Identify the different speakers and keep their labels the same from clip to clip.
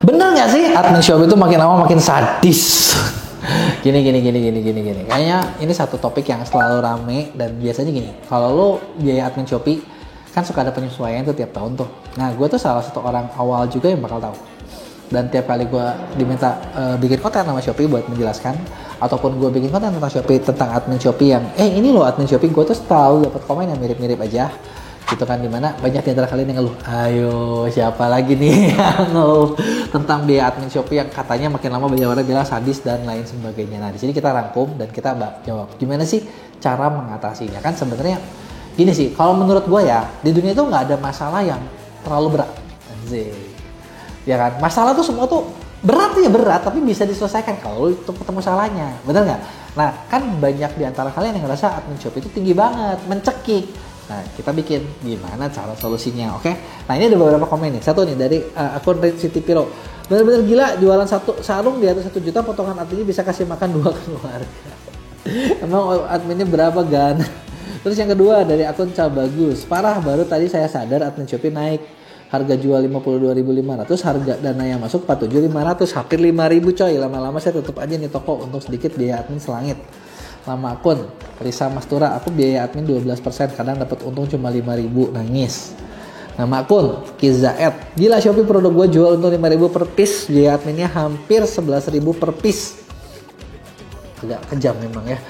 Speaker 1: Bener nggak sih admin Shopee itu makin lama makin sadis? Gini. Kayaknya ini satu topik yang selalu rame dan biasanya gini. Kalau lo biaya admin Shopee kan suka ada penyesuaian tuh tiap tahun tuh. Nah, gue tuh salah satu orang awal juga yang bakal tahu. Dan tiap kali gue diminta bikin konten sama Shopee buat menjelaskan, ataupun gue bikin konten tentang Shopee, tentang admin Shopee yang ini loh admin Shopee, gue tuh selalu dapat komen yang mirip-mirip aja gitu kan, dimana banyak di antara kalian yang ngeluh, ayo siapa lagi nih yang ngeluh tentang biaya admin Shopee yang katanya makin lama banyak orang bilang sadis dan lain sebagainya. Nah, di sini kita rangkum dan kita jawab gimana sih cara mengatasinya. Kan sebenarnya gini sih, kalau menurut gue ya, di dunia itu nggak ada masalah yang terlalu berat. Anjir. Ya kan, masalah tuh semua tuh berat ya berat, tapi bisa diselesaikan kalau itu ketemu salahnya, bener nggak? Nah, kan banyak di antara kalian yang ngerasa admin Shopee itu tinggi banget, mencekik. Nah, kita bikin gimana cara solusinya, oke? Nah, ini ada beberapa komen nih. Satu nih dari akun Red City Piro. Bener-bener gila, jualan satu sarung di atas 1 juta, potongan adminnya bisa kasih makan 2 keluarga. Emang adminnya berapa, Gan? Terus yang kedua dari akun Cabagus. Parah, baru tadi saya sadar admin Shopee naik. Harga jual 52.500, harga dana yang masuk 47.500, hampir 5.000 coy. Lama-lama saya tutup aja nih toko untuk sedikit biaya admin selangit. Nama akun Risa Mastura, aku biaya admin 12%, kadang dapat untung cuma 5.000, nangis. Nama akun Kizaet, gila Shopee produk gue jual untung 5.000 per piece, biaya adminnya hampir 11.000 per piece. Agak kejam memang ya.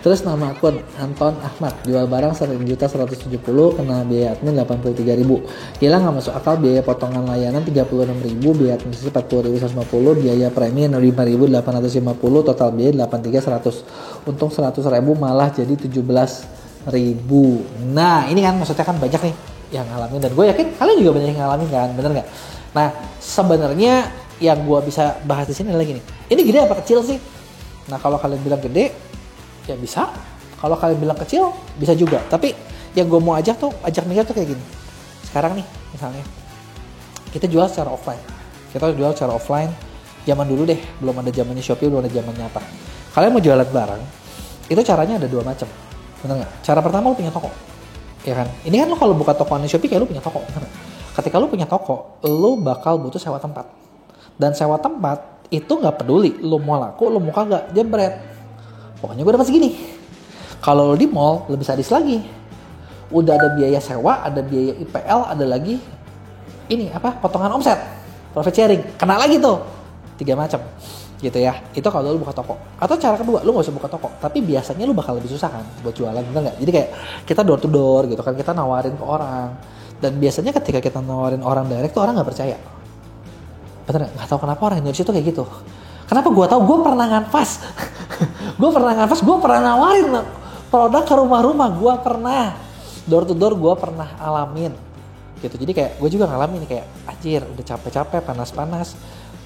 Speaker 1: Terus nama akun Anton Ahmad, jual barang 1.170.000, kena biaya admin 83.000. Gila nggak masuk akal, biaya potongan layanan 36.000, biaya administrasi 40.150, biaya premi 5.850, total biaya 83.100. Untung 100.000 malah jadi 17.000. Nah, ini kan maksudnya kan banyak nih yang ngalamin, dan gue yakin kalian juga banyak yang ngalamin kan, bener nggak? Nah, sebenarnya yang gue bisa bahas di sini adalah gini. Ini gede apa kecil sih? Nah, kalau kalian bilang gede, ya bisa. Kalau kalian bilang kecil, bisa juga. Tapi yang gue mau ajak mikir tuh kayak gini. Sekarang nih, misalnya kita jual secara offline. Kita jual secara offline. Zaman dulu deh, belum ada zamannya Shopee, belum ada zaman nyata. Kalian mau jualan barang, itu caranya ada 2 macam. Bener nggak? Cara pertama lu punya toko, ya kan? Ini kan lu kalau buka toko online Shopee kayak lu punya toko, bener nggak? Ketika lu punya toko, lu bakal butuh sewa tempat. Dan sewa tempat itu nggak peduli, lu mau laku, lu mau kagak, jebret. Pokoknya gue dapat segini. Kalau lo di mall lebih sadis lagi. Udah ada biaya sewa, ada biaya IPL, ada lagi ini potongan omset, profit sharing. Kena lagi tuh 3 macam gitu ya. Itu kalau lo buka toko. Atau cara kedua, lo nggak usah buka toko, tapi biasanya lo bakal lebih susah kan buat jualan, bener nggak? Jadi kayak kita door to door gitu kan, kita nawarin ke orang. Dan biasanya ketika kita nawarin orang direct tuh orang nggak percaya. Bener nggak? Nggak tahu kenapa orang Indonesia tuh kayak gitu. Kenapa gue tahu? Gue pernah nganfas. gue pernah nawarin produk ke rumah-rumah, gue pernah door to door, gue pernah alamin gitu. Jadi kayak gue juga ngalamin kayak anjir, udah capek-capek, panas-panas,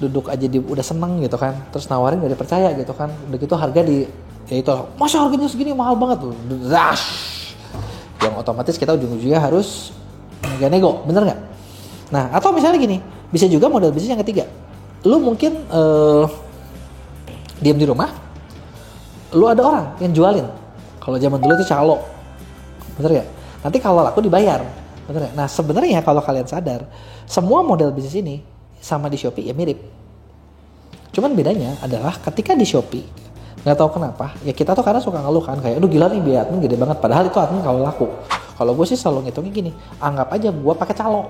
Speaker 1: duduk aja udah seneng gitu kan, terus nawarin gak dipercaya gitu kan, udah gitu harga ya itu, masa harganya segini mahal banget tuh, yang otomatis kita ujung-ujungnya harus nego, bener nggak? Nah, atau misalnya gini, bisa juga model bisnis yang ketiga, lu mungkin diam di rumah, lu ada orang yang jualin. Kalau zaman dulu itu calo, bener ya? Nanti kalau laku dibayar, bener ya? Nah, sebenarnya kalau kalian sadar, semua model bisnis ini sama di Shopee ya mirip. Cuman bedanya adalah ketika di Shopee, nggak tahu kenapa, ya kita tuh karena suka ngeluh kan, kayak aduh gila nih biaya admin gede banget. Padahal itu admin kalau laku. Kalau gue sih selalu ngitungnya gini, anggap aja gue pakai calo.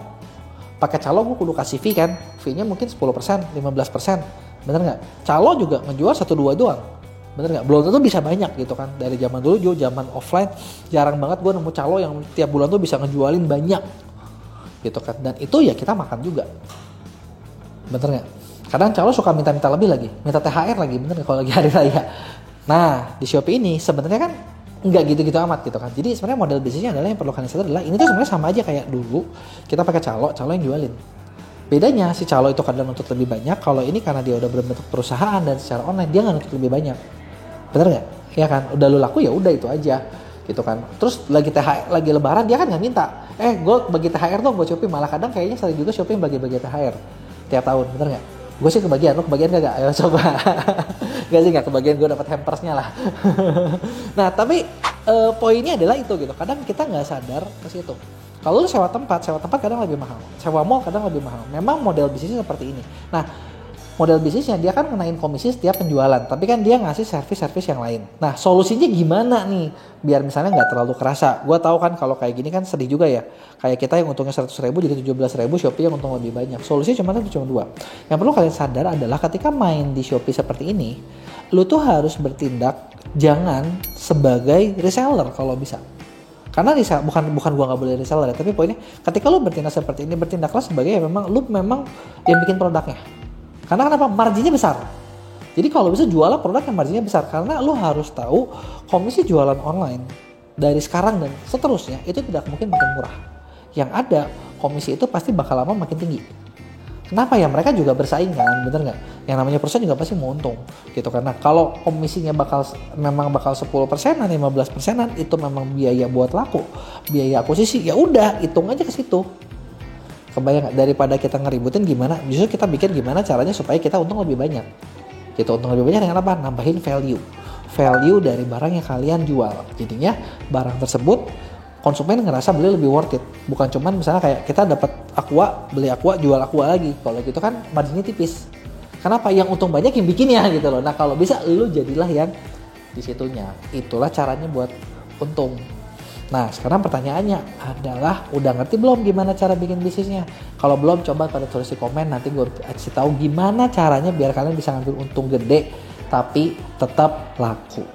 Speaker 1: Pakai calo gue kudu kasih fee kan, fee-nya mungkin 10%, 15%, bener nggak? Calo juga ngejual 1-2 doang. Bener nggak? Belum tentu bisa banyak gitu kan. Dari zaman dulu juga zaman offline jarang banget gue nemu calo yang tiap bulan tuh bisa ngejualin banyak gitu kan. Dan itu ya kita makan juga, bener nggak? Kadang calo suka minta-minta lebih lagi, minta THR lagi, bener nggak kalau lagi hari raya. Nah, di Shopee ini sebenarnya kan nggak gitu-gitu amat gitu kan. Jadi sebenarnya model bisnisnya adalah yang perlu kalian sadar adalah ini tuh sebenarnya sama aja kayak dulu kita pakai calo yang jualin. Bedanya si calo itu kadang nuntut lebih banyak, kalau ini karena dia udah berbentuk perusahaan dan secara online dia nggak nuntut lebih banyak. Bener nggak? Ya kan, udah lu laku ya udah itu aja gitu kan. Terus lagi THR, lagi lebaran dia kan nggak minta, gue bagi THR dong buat Shopee. Malah kadang kayaknya sering juga Shopee bagi-bagi THR tiap tahun, bener nggak? Gue sih kebagian, lu kebagian gak? Ayo coba. Gak sih, gak kebagian, gue dapat hampersnya lah. Nah tapi poinnya adalah itu gitu, kadang kita nggak sadar ke situ. Kalau lu sewa tempat kadang lebih mahal. Sewa mall kadang lebih mahal. Memang model bisnisnya seperti ini. Nah, model bisnisnya dia kan ngenain komisi setiap penjualan, tapi kan dia ngasih servis-servis yang lain. Nah, solusinya gimana nih? Biar misalnya nggak terlalu kerasa. Gua tahu kan kalau kayak gini kan sedih juga ya. Kayak kita yang untungnya 100.000 jadi 17.000, Shopee yang untung lebih banyak. Solusinya cuma dua. Yang perlu kalian sadar adalah ketika main di Shopee seperti ini, lu tuh harus bertindak jangan sebagai reseller kalau bisa. Karena bukan gua nggak boleh reseller ya, tapi poinnya ketika lu bertindak seperti ini, bertindaklah sebagai lu memang yang bikin produknya. Karena kenapa? Marginnya besar. Jadi kalau bisa jualan produk yang marginnya besar, karena lu harus tahu komisi jualan online dari sekarang dan seterusnya itu tidak mungkin makin murah. Yang ada komisi itu pasti bakal lama makin tinggi. Kenapa ya? Mereka juga bersaing kan, bener nggak? Yang namanya perusahaan juga pasti mau untung gitu. Karena kalau komisinya memang bakal 10%, 15% itu memang biaya buat laku, biaya akuisisi, ya udah hitung aja ke situ. Kebayang nggak? Daripada kita ngeributin gimana, justru kita bikin gimana caranya supaya kita untung lebih banyak. Gitu, untung lebih banyak dengan apa? Nambahin value dari barang yang kalian jual. Jadinya barang tersebut konsumen ngerasa beli lebih worth it. Bukan cuman misalnya kayak kita dapat aqua, beli aqua, jual aqua lagi. Kalau gitu kan marginnya tipis. Kenapa? Yang untung banyak yang bikinnya gitu loh. Nah kalau bisa lu jadilah yang di situnya. Itulah caranya buat untung. Nah sekarang pertanyaannya adalah udah ngerti belum gimana cara bikin bisnisnya? Kalau belum coba pada tulis di komen, nanti gue kasih tahu gimana caranya biar kalian bisa ngambil untung gede tapi tetap laku.